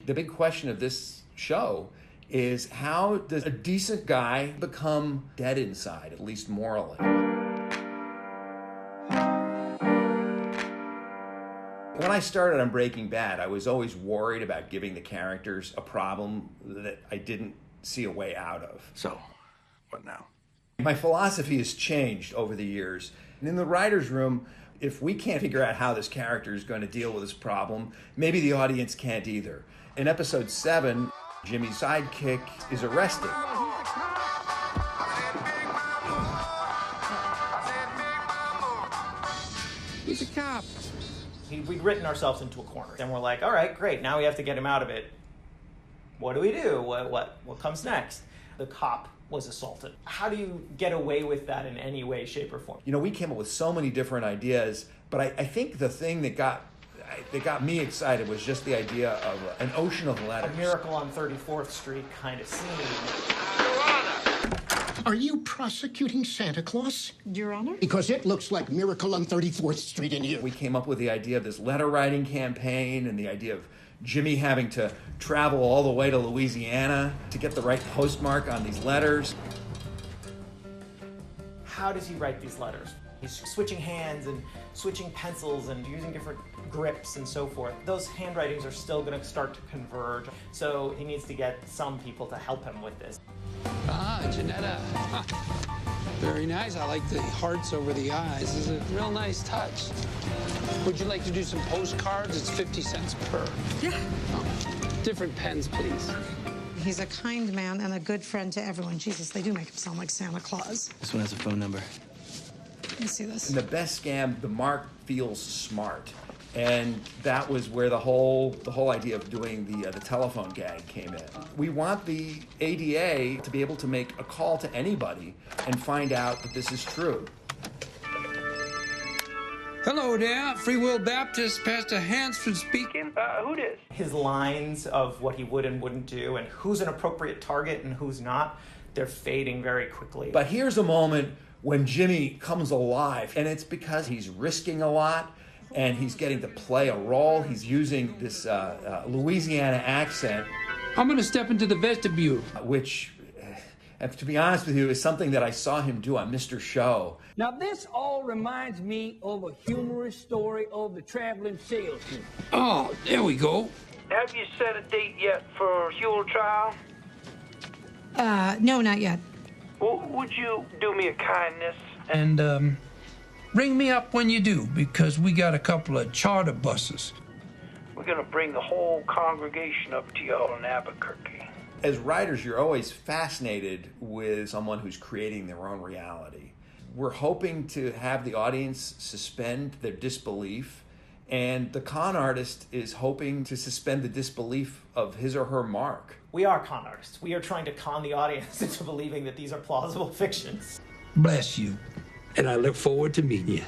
The big question of this show is, how does a decent guy become dead inside, at least morally? When I started on Breaking Bad, I was always worried about giving the characters a problem that I didn't see a way out of. So, what now? My philosophy has changed over the years. And in the writer's room, if we can't figure out how this character is going to deal with this problem, maybe the audience can't either. In episode 7, Jimmy's sidekick is arrested. He's a cop. We'd written ourselves into a corner, and we're like, all right, great, now we have to get him out of it. What do we do? What comes next? The cop was assaulted. How do you get away with that in any way, shape, or form? You know, we came up with so many different ideas, but I think the thing that got me excited was just the idea of an ocean of letters. A Miracle on 34th Street kind of scene. Are you prosecuting Santa Claus? Your Honor? Because it looks like Miracle on 34th Street in you. We came up with the idea of this letter writing campaign and the idea of Jimmy having to travel all the way to Louisiana to get the right postmark on these letters. How does he write these letters? He's switching hands and switching pencils and using different grips and so forth. Those handwritings are still going to start to converge, so he needs to get some people to help him with this. Ah, Janetta. Very nice. I like the hearts over the eyes. It's a real nice touch. Would you like to do some postcards? It's 50 cents per. Yeah. Oh, different pens, please. He's a kind man and a good friend to everyone. Jesus, they do make him sound like Santa Claus. This one has a phone number. Let me see this. In the best scam, the mark feels smart. And that was where the whole idea of doing the telephone gag came in. We want the ADA to be able to make a call to anybody and find out that this is true. Hello there, Free Will Baptist, Pastor Hansford speaking. Who dis? His lines of what he would and wouldn't do and who's an appropriate target and who's not, they're fading very quickly. But here's a moment when Jimmy comes alive, and it's because he's risking a lot and he's getting to play a role. He's using this Louisiana accent. I'm going to step into the vestibule. Which, to be honest with you, is something that I saw him do on Mr. Show. Now, this all reminds me of a humorous story of the traveling salesman. Oh, there we go. Have you set a date yet for Huel trial? No, not yet. Well, would you do me a kindness? And, ring me up when you do, because we got a couple of charter buses. We're going to bring the whole congregation up to y'all in Albuquerque. As writers, you're always fascinated with someone who's creating their own reality. We're hoping to have the audience suspend their disbelief, and the con artist is hoping to suspend the disbelief of his or her mark. We are con artists. We are trying to con the audience into believing that these are plausible fictions. Bless you. And I look forward to meeting you.